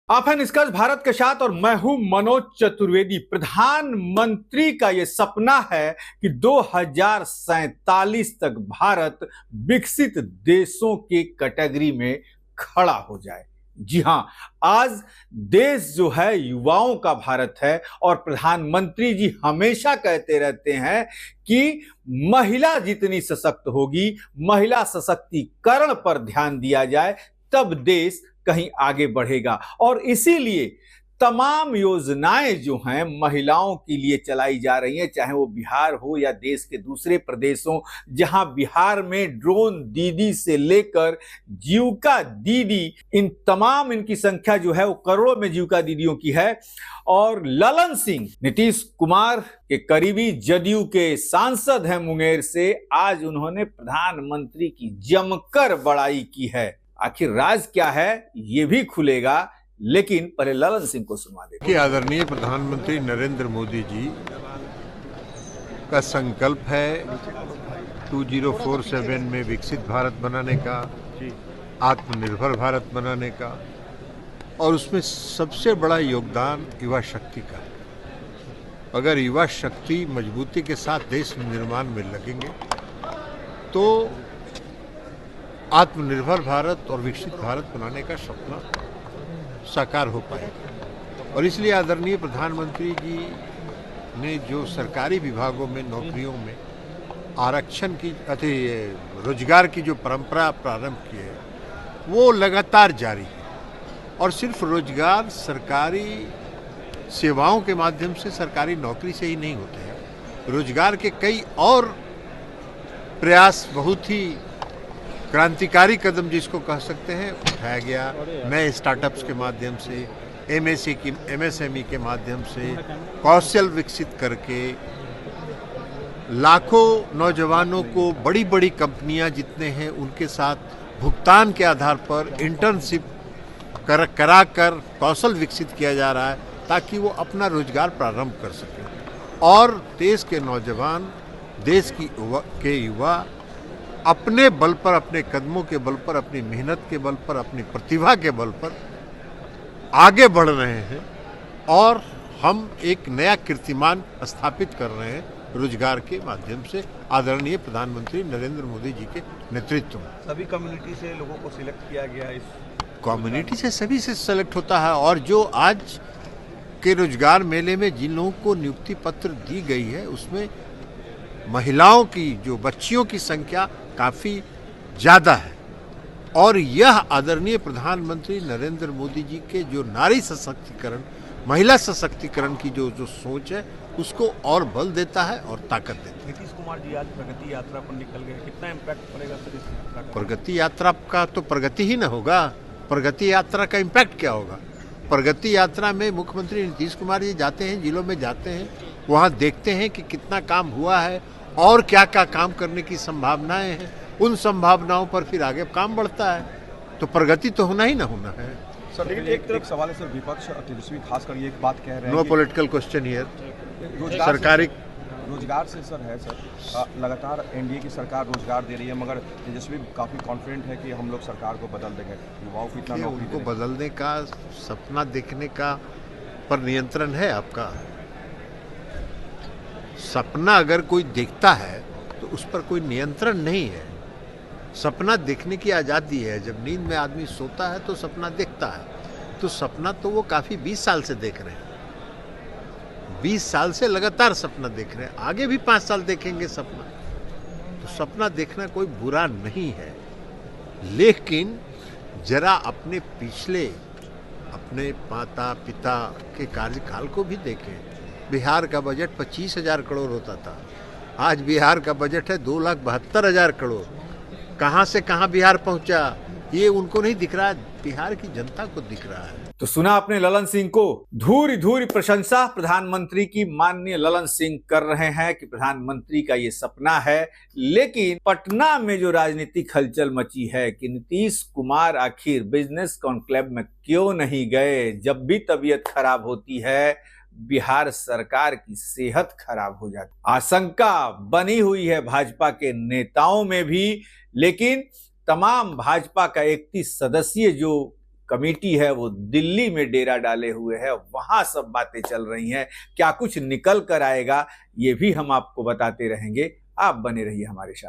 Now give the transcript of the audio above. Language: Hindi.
आप हैं निष्कर्ष भारत के साथ और मैं हूं मनोज चतुर्वेदी। प्रधानमंत्री का यह सपना है कि 2047 तक भारत विकसित देशों के कैटेगरी में खड़ा हो जाए। जी हां, आज देश जो है युवाओं का भारत है और प्रधानमंत्री जी हमेशा कहते रहते हैं कि महिला जितनी सशक्त होगी, महिला सशक्तिकरण पर ध्यान दिया जाए तब देश कहीं आगे बढ़ेगा। और इसीलिए तमाम योजनाएं जो हैं महिलाओं के लिए चलाई जा रही हैं, चाहे वो बिहार हो या देश के दूसरे प्रदेशों, जहां बिहार में ड्रोन दीदी से लेकर जीविका दीदी, इन तमाम इनकी संख्या जो है वो करोड़ों में जीविका दीदियों की है। और ललन सिंह नीतीश कुमार के करीबी जदयू के सांसद हैं मुंगेर से, आज उन्होंने प्रधानमंत्री की जमकर बड़ाई की है। आखिर राज क्या है ये भी खुलेगा, लेकिन पहले ललन सिंह को सुनवा देते कि आदरणीय प्रधानमंत्री नरेंद्र मोदी जी का संकल्प है 2047 में विकसित भारत बनाने का, आत्मनिर्भर भारत बनाने का, और उसमें सबसे बड़ा योगदान युवा शक्ति का है। अगर युवा शक्ति मजबूती के साथ देश निर्माण में लगेंगे तो आत्मनिर्भर भारत और विकसित भारत बनाने का सपना साकार हो पाएगा। और इसलिए आदरणीय प्रधानमंत्री जी ने जो सरकारी विभागों में नौकरियों में आरक्षण की रोजगार की जो परंपरा प्रारंभ की है वो लगातार जारी है। और सिर्फ रोजगार सरकारी सेवाओं के माध्यम से, सरकारी नौकरी से ही नहीं होते हैं। रोजगार के कई और प्रयास, बहुत ही क्रांतिकारी कदम जिसको कह सकते हैं, उठाया गया। नए स्टार्टअप्स के माध्यम से, एमएसएमई के माध्यम से कौशल विकसित करके लाखों नौजवानों को बड़ी बड़ी कंपनियां जितने हैं उनके साथ भुगतान के आधार पर इंटर्नशिप करा कर कौशल विकसित किया जा रहा है ताकि वो अपना रोजगार प्रारंभ कर सकें। और देश के नौजवान, देश के युवा अपने बल पर, अपने कदमों के बल पर, अपनी मेहनत के बल पर, अपनी प्रतिभा के बल पर आगे बढ़ रहे हैं। और हम एक नया कीर्तिमान स्थापित कर रहे हैं रोजगार के माध्यम से आदरणीय प्रधानमंत्री नरेंद्र मोदी जी के नेतृत्व में। सभी कम्युनिटी से लोगों को सिलेक्ट किया गया। इस कम्युनिटी से सभी से सेलेक्ट होता है। और जो आज के रोजगार मेले में जिन लोगों को नियुक्ति पत्र दी गई है उसमें महिलाओं की, जो बच्चियों की संख्या काफ़ी ज़्यादा है। और यह आदरणीय प्रधानमंत्री नरेंद्र मोदी जी के जो नारी सशक्तिकरण, महिला सशक्तिकरण की जो सोच है उसको और बल देता है और ताकत देता है। नीतीश कुमार जी आज प्रगति यात्रा पर निकल गए, कितना इम्पैक्ट पड़ेगा सर इस यात्रा का? प्रगति यात्रा का तो प्रगति ही ना होगा, प्रगति यात्रा का इम्पैक्ट क्या होगा? प्रगति यात्रा में मुख्यमंत्री नीतीश कुमार जी जाते हैं, जिलों में जाते हैं, वहाँ देखते हैं कि कितना काम हुआ है और क्या क्या काम करने की संभावनाएं हैं। उन संभावनाओं पर फिर आगे काम बढ़ता है, तो प्रगति तो होना ही ना होना है। सर लेकिन एक तरफ सवाल है सर, विपक्ष तेजस्वी खासकर ये एक बात कह रहे हैं, नो पॉलिटिकल क्वेश्चन हियर। सरकारी रोजगार से सर है सर, लगातार एनडीए की सरकार रोजगार दे रही है, मगर तेजस्वी काफ़ी कॉन्फिडेंट है कि हम लोग सरकार को बदल देंगे, युवाओं को इतना नौकरी उनको बदलने का, सपना देखने का पर नियंत्रण है आपका। सपना अगर कोई देखता है तो उस पर कोई नियंत्रण नहीं है। सपना देखने की आज़ादी है। जब नींद में आदमी सोता है तो सपना देखता है, तो सपना तो वो काफ़ी 20 साल से देख रहे हैं, 20 साल से लगातार सपना देख रहे हैं, आगे भी 5 साल देखेंगे सपना। तो सपना देखना कोई बुरा नहीं है, लेकिन जरा अपने पिछले, अपने माता पिता के कार्यकाल को भी देखें। बिहार का बजट 25,000 करोड़ होता था, आज बिहार का बजट है 2,72,000 करोड़। कहाँ से कहाँ बिहार पहुंचा ये उनको नहीं दिख रहा, बिहार की जनता को दिख रहा है। तो सुना आपने ललन सिंह को। धूरी धूरी प्रशंसा प्रधानमंत्री की माननीय ललन सिंह कर रहे हैं कि प्रधानमंत्री का ये सपना है। लेकिन पटना में जो राजनीतिक हलचल मची है कि नीतीश कुमार आखिर बिजनेस कॉन्क्लेव में क्यों नहीं गए। जब भी तबीयत खराब होती है बिहार सरकार की सेहत खराब हो जाती, आशंका बनी हुई है भाजपा के नेताओं में भी। लेकिन तमाम भाजपा का 31 सदस्यीय जो कमेटी है वो दिल्ली में डेरा डाले हुए है, वहां सब बातें चल रही हैं। क्या कुछ निकल कर आएगा ये भी हम आपको बताते रहेंगे। आप बने रहिए हमारे साथ।